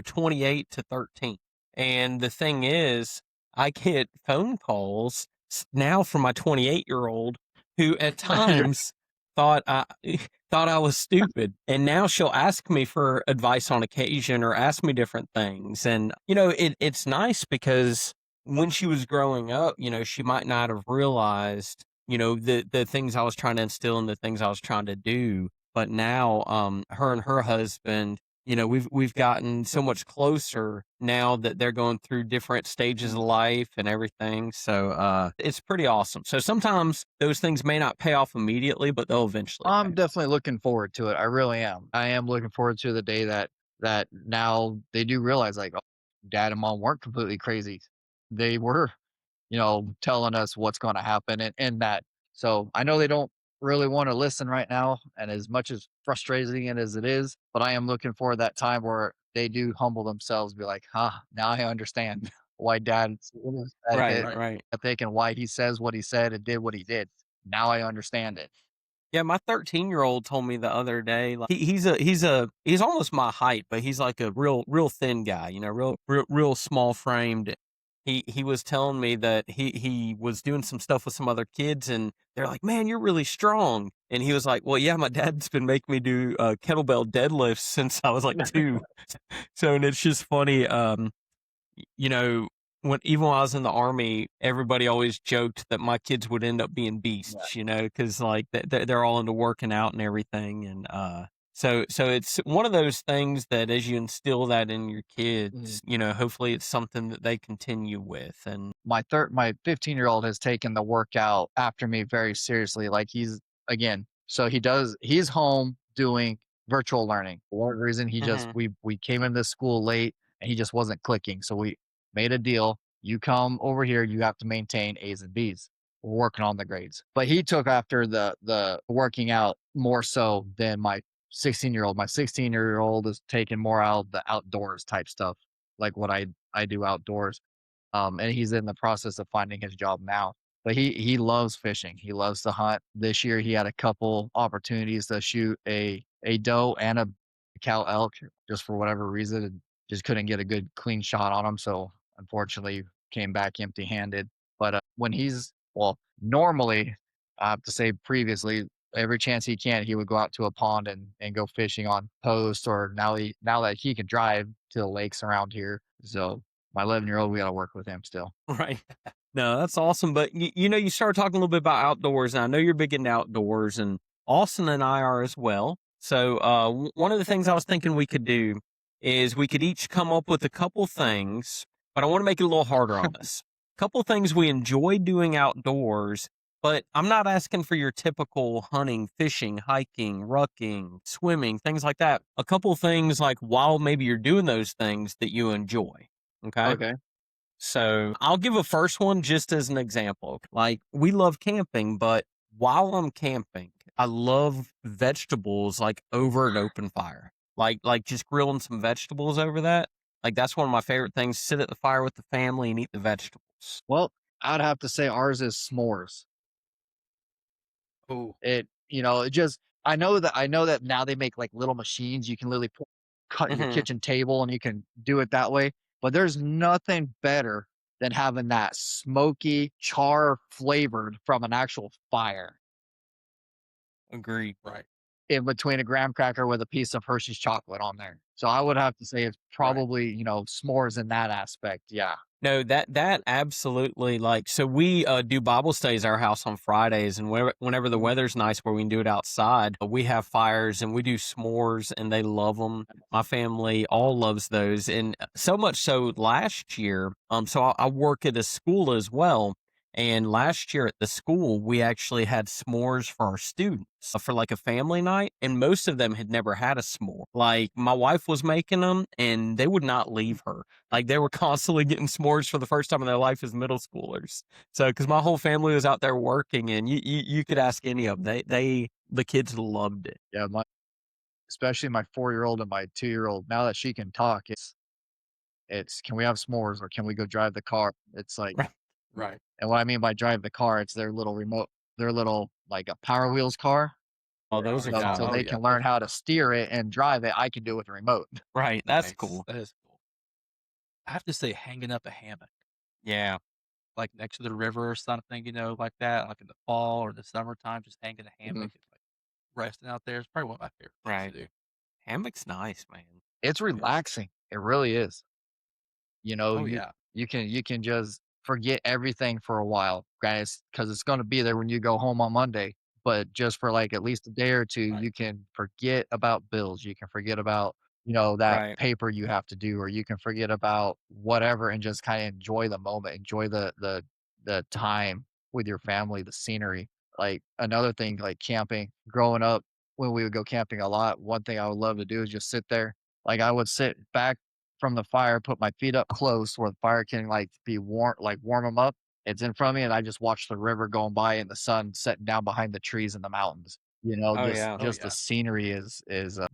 28 to 13. And the thing is, I get phone calls now from my 28-year-old who at times thought I thought I was stupid. And now she'll ask me for advice on occasion or ask me different things. And it's nice because when she was growing up, she might not have realized, the things I was trying to instill and the things I was trying to do. But now, her and her husband, we've gotten so much closer now that they're going through different stages of life and everything. So it's pretty awesome. So sometimes those things may not pay off immediately, but they'll eventually pay I'm off. definitely looking forward to it. I really am. I am looking forward to the day that now they do realize like, oh, dad and mom weren't completely crazy. They were, telling us what's going to happen and that. So I know they don't really want to listen right now, and as much as frustrating as it is, but I am looking for that time where they do humble themselves, be like, "Huh, now I understand why dad's Right, Right. right. ethic and why he says what he said and did what he did. Now I understand it." Yeah, my 13-year-old told me the other day, like he's almost my height, but he's like a real thin guy, real small framed. He was telling me that he was doing some stuff with some other kids and they're like, "Man, you're really strong." And he was like, "Well, yeah, my dad's been making me do kettlebell deadlifts since I was like 2." So and it's just funny you know, even when I was in the army, everybody always joked that my kids would end up being beasts, because like they're all into working out and everything, and so it's one of those things that as you instill that in your kids, hopefully it's something that they continue with, and My 15-year-old has taken the workout after me very seriously. Like so he's home doing virtual learning. For one reason, Mhm. we came in this school late and he just wasn't clicking. So we made a deal. You come over here, you have to maintain A's and B's. We're working on the grades. But he took after the working out more so than my 16-year-old. My 16-year-old is taking more out the outdoors type stuff, like what I do outdoors. And he's in the process of finding his job now. But he loves fishing. He loves to hunt. This year he had a couple opportunities to shoot a doe and a cow elk just for whatever reason, and just couldn't get a good clean shot on him. So unfortunately came back empty handed. But when normally I have to say previously, every chance he can, he would go out to a pond and go fishing on post, or now that he can drive to the lakes around here. So my 11-year-old, we got to work with him still. right. No, that's awesome. But you started talking a little bit about outdoors, and I know you're big into outdoors, and Austin and I are as well. So, one of the things I was thinking we could do is we could each come up with a couple things, but I want to make it a little harder on us. Couple things we enjoy doing outdoors, but I'm not asking for your typical hunting, fishing, hiking, rucking, swimming, things like that. A couple things like while maybe you're doing those things that you enjoy. Okay. Okay. So I'll give a first one just as an example. Like we love camping, but while I'm camping, I love vegetables like over an open fire. Like just grilling some vegetables over that. Like that's one of my favorite things. Sit at the fire with the family and eat the vegetables. Well, I'd have to say ours is s'mores. Oh, It just I know that now they make like little machines you can literally cut your Hmm. kitchen table and you can do it that way. But there's nothing better than having that smoky char flavored from an actual fire Agreed. right. in between a graham cracker with a piece of Hershey's chocolate on there. So I would have to say it's Right. probably, s'mores in that aspect. Yeah. No, that absolutely, like, so we do Bible studies at our house on Fridays, and whenever the Mhm. weather's nice where we can do it outside, we have fires and we do s'mores, and they love them. My family all loves those, and so much so last year, so I work at a school as well. And last year at the school, we actually had s'mores for our students for like a family night, and most of them had never had a s'more. Like my wife was making them, and they would not leave her. Like they were constantly getting s'mores for the first time in their life as middle schoolers. So, because my whole family was out there working, and you could ask any of them, the kids loved it. Yeah. Especially my 4-year-old and my 2-year-old. Now that she can talk, it's can we have s'mores or can we go drive the car? It's like, Right. Right. and what I mean by drive the car, it's their little remote, their little like a Power Wheels car. Oh, those Oh are So, yeah. so fun. Oh they yeah. can learn how to steer it and drive it. I can do it with the remote. Right. That's Nice. cool. That is cool. I have to say, hanging up a hammock, Yeah. like next to the river or something, like that, like in the fall or the summertime, just hanging a hammock Mhm. and like resting out there is probably one of my favorite things Right. to do. Hammock's nice, man. It's It is. relaxing. It really is. You know, Oh you yeah. you can just forget everything for a while, guys, because it's going to be there when you go home on Monday. But just for like at least a day or two, Right. you can forget about bills. You can forget about that Right. paper you have to do, or you can forget about whatever, and just kind of enjoy the moment, enjoy the time with your family, the scenery. Like another thing, like camping. Growing up, when we would go camping a lot, one thing I would love to do is just sit there. Like I would sit back from the fire, put my feet up close where the fire can like be warm, like warm them up. It's in front of me, and I just watch the river going by and the sun setting down behind the trees and the mountains. Oh Just yeah. Oh just the yeah. scenery is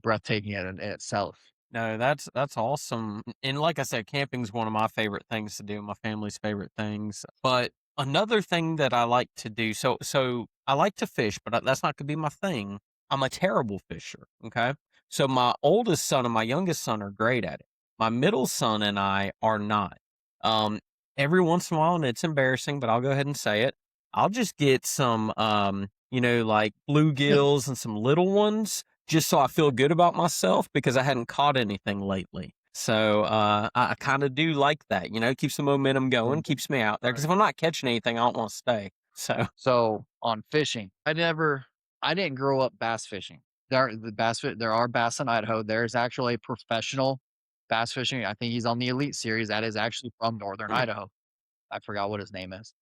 breathtaking in itself. No, that's awesome. And like I said, camping's one of my favorite things to do, my family's favorite things. But another thing that I like to do, so I like to fish, but that's not gonna be my thing. I'm a terrible fisher. Okay. So my oldest son and my youngest son are great at it. My middle son and I are not. Um, every once in a while, and it's embarrassing, but I'll go ahead and say it. I'll just get some like bluegills and some little ones just so I feel good about myself because I hadn't caught anything lately. So I kind of do like that, keeps the momentum going, keeps me out there. Because Right. if I'm not catching anything, I don't want to stay. So So on fishing, I didn't grow up bass fishing. There are bass in Idaho. There's actually a professional bass fishing. I think he's on the Elite Series. That is actually from Northern hmm, Idaho. I forgot what his name is.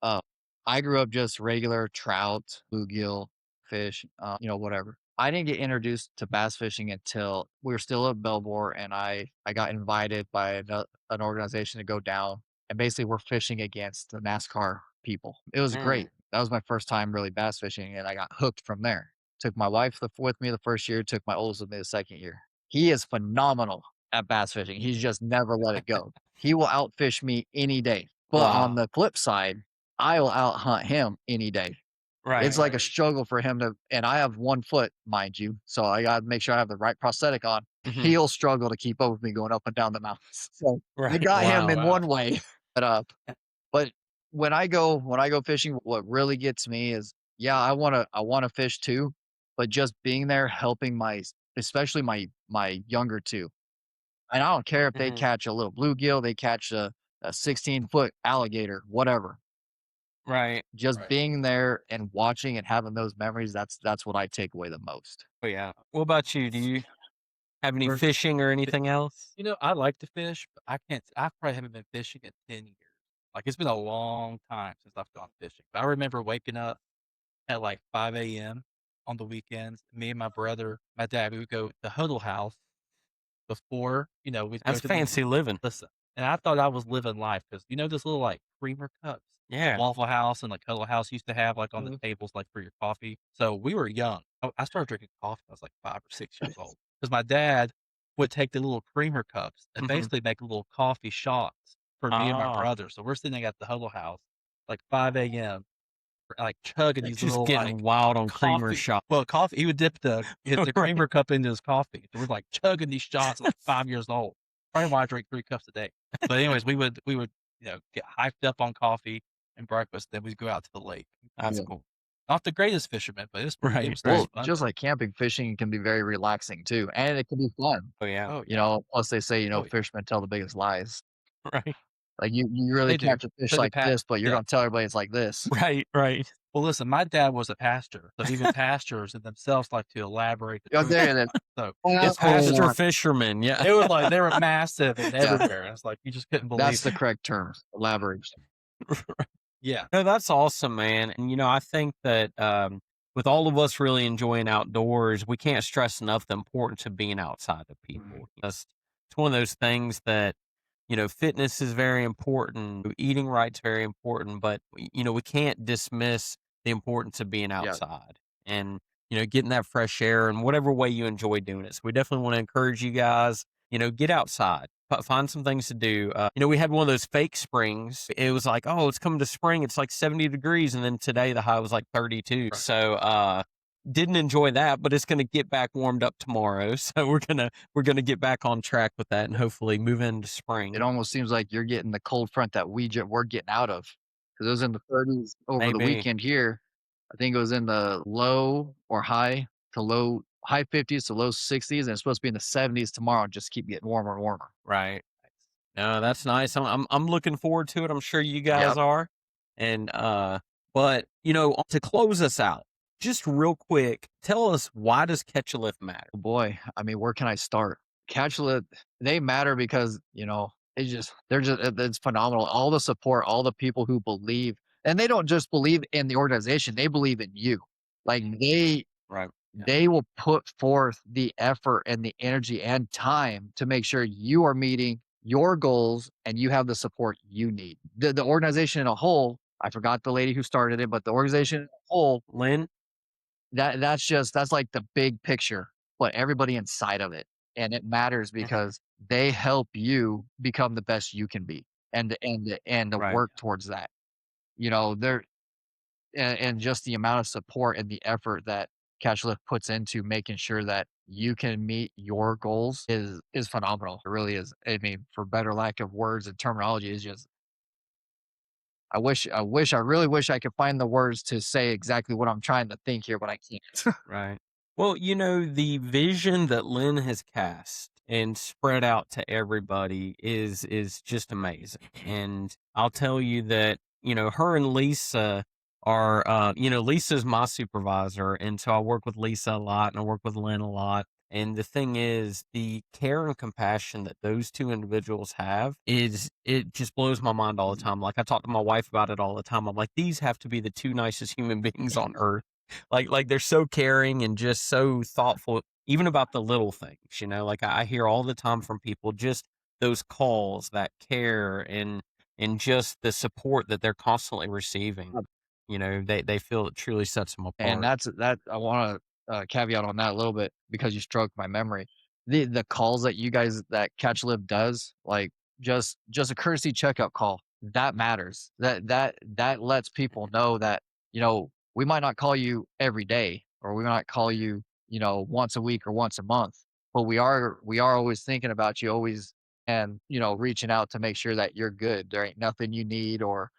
Uh, I grew up just regular trout, bluegill, fish, whatever. I didn't get introduced to bass fishing until we were still at Belvoir, and I got invited by an organization to go down, and basically we're fishing against the NASCAR people. It was mm, great. That was my first time really bass fishing, and I got hooked from there. Took my wife with me the first year, took my oldest with me the second year. He is phenomenal at bass fishing. He's just never let it go. He will outfish me any day. But on wow, the flip side, I will out hunt him any day. It's right, like a Right. struggle for him to, and I have 1 foot, mind you, so I gotta make sure I have the right prosthetic on. hmm, He'll struggle to keep up with me going up and down the mountains. So I right, got him Oh wow, in wow. one way, but when I go fishing, what really gets me is, yeah, I wanna fish too, but just being there helping especially my younger 2. And I don't care if they hmm, catch a little bluegill, they catch a 16-foot alligator, whatever. right. Just Right. being there and watching and having those memories, that's what I take away the most. Oh yeah. What about you? Do you have any For fishing or anything else? I like to fish, but I can't. I probably haven't been fishing in 10 years. Like it's been a long time since I've gone fishing. But I remember waking up at like 5 a.m. on the weekends. Me and my brother, my dad, we would go to the Huddle House before, we'd go That's to these. fancy living. Listen, and I thought I was living life because those little like creamer cups that Yeah. Waffle House and like Huddle House used to have like on the Mhm. tables like for your coffee. So we were young. I started drinking coffee. When I was like 5 or 6 years old because my dad would take the little creamer cups and Hmm. basically make little coffee shots for me and my Ah, brother. So we're sitting at the Huddle House like 5 a.m. Like chugging these just little like getting wild on creamer coffee. shop. Well, coffee. He would dip the Right. creamer cup into his coffee. So we're like chugging these shots at like 5 years old. Probably why I drink 3 cups a day. But anyways, we would get hyped up on coffee and breakfast. Then we'd go out to the lake. That's Yeah. cool. Not the greatest fisherman, but it Right, was right. still Well, fun. just like camping, fishing can be very relaxing too, and it can be fun. Oh, yeah. Oh, You yeah. know, plus they say, you know, Oh, yeah. fishermen tell the biggest lies. Right. Like you really They do. catch a fish So do like this, but you're yeah. gonna tell everybody it's like this. Right, right. Well, listen, my dad was a pastor, so even pastors in themselves like to elaborate the Oh, truth. there it is. So It's pastor fisherman, yeah. it was like they were massive and Yeah. everywhere. It's like you just couldn't believe That's the it. correct term. Elaboration. Yeah. No, that's awesome, man. And I think that with all of us really enjoying outdoors, we can't stress enough the importance of being outside of people. It's one of those things that fitness is very important, eating right's very important, but we can't dismiss the importance of being Yeah. outside and getting that fresh air in whatever way you enjoy doing it. So we definitely want to encourage you guys, get outside. Find some things to do. We had one of those fake springs. It was like, oh, it's coming to spring. It's like 70 degrees. And then today the high was like 32. Right. So, didn't enjoy that, but it's going to get back warmed up tomorrow. So we're going to get back on track with that and hopefully move into spring. It almost seems like you're getting the cold front that we're getting out of. Because it was in the 30s over the Maybe. weekend here. I think it was in the low or high 50s to low 60s, and it's supposed to be in the 70s tomorrow and just keep getting warmer and warmer. Right. No, that's nice. I'm looking forward to it. I'm sure you guys are. And but to close us out, just real quick, tell us, why does Catch a Lift matter? Oh boy, I mean, where can I start? Catch Lift, they matter because, it's phenomenal. All the support, all the people who believe, and they don't just believe in the organization, they believe in you. Like Right. they will put forth the effort and the energy and time to make sure you are meeting your goals and you have the support you need. The organization in a whole, I forgot the lady who started it, but the organization in a whole, Lynn? that's like the big picture, but everybody inside of it. And it matters because they help you become the best you can be and to Right. work towards that. They're and just the amount of support and the effort that Catch Lift puts into making sure that you can meet your goals is phenomenal. It really is. I mean, for better lack of words and terminology, is just I really wish I could find the words to say exactly what I'm trying to think here, but I can't. Right. Well, the vision that Lynn has cast and spread out to everybody is just amazing. And I'll tell you that, her and Lisa are Lisa's my supervisor, and so I work with Lisa a lot and I work with Lynn a lot. And the thing is, the care and compassion that those two individuals have it just blows my mind all the time. Like, I talk to my wife about it all the time. I'm like, these have to be the two nicest human beings on earth. Like they're so caring and just so thoughtful, even about the little things. Like, I hear all the time from people, just those calls, that care, and just the support that they're constantly receiving. They feel it truly sets them apart. And that I want to caveat on that a little bit because you stroked my memory. The calls that you guys that Catch Live does, like just a courtesy checkup call, that matters. That lets people know that we might not call you every day, or we might not call you once a week or once a month, but we are always thinking about you, always, and reaching out to make sure that you're good. There ain't nothing you need or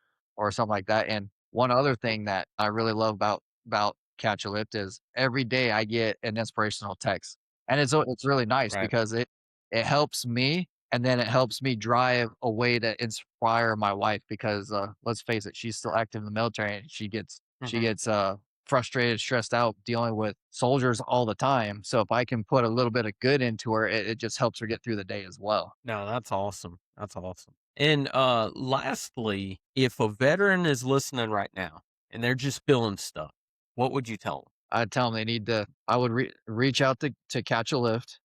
something like that. And one other thing that I really love about Catch a Lift is every day I get an inspirational text, and it's really nice Right. because it helps me, and then it helps me drive a way to inspire my wife because let's face it, she's still active in the military and she gets frustrated, stressed out dealing with soldiers all the time. So if I can put a little bit of good into her, it just helps her get through the day as well. No, that's awesome. That's awesome. And lastly, if a veteran is listening right now and they're just feeling stuck, what would you tell them? I'd tell them they need to. I would reach out to Catch a Lift,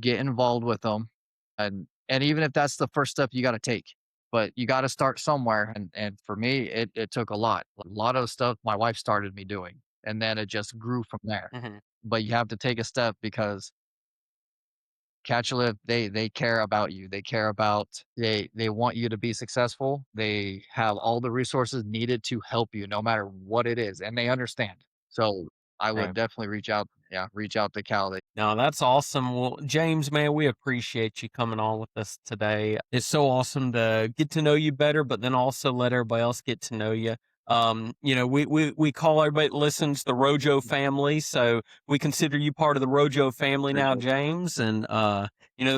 get involved with them, and even if that's the first step you got to take, but you got to start somewhere. And for me, it took a lot of stuff my wife started me doing, and then it just grew from there. But you have to take a step because Catch a Lift, they care about you. They care about they want you to be successful. They have all the resources needed to help you, no matter what it is, and they understand. So I would Right. definitely reach out. Yeah, reach out to Cal. No, that's awesome. Well, James, man, we appreciate you coming on with us today. It's so awesome to get to know you better, but then also let everybody else get to know you. We call everybody that listens the Rojo family. So we consider you part of the Rojo family now, James. And, the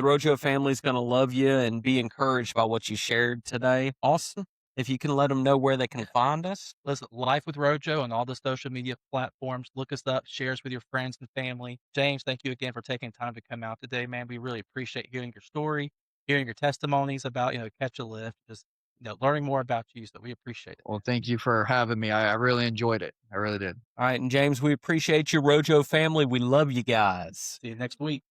Rojo family is going to love you and be encouraged by what you shared today. Austin, if you can let them know where they can find us. Listen, Life with Rojo on all the social media platforms. Look us up, share us with your friends and family. James, thank you again for taking time to come out today, man. We really appreciate hearing your story, hearing your testimonies about, Catch a Lift, just, learning more about you. So we appreciate it. Well, thank you for having me. I really enjoyed it. I really did. All right. And James, we appreciate your Rojo family. We love you guys. See you next week.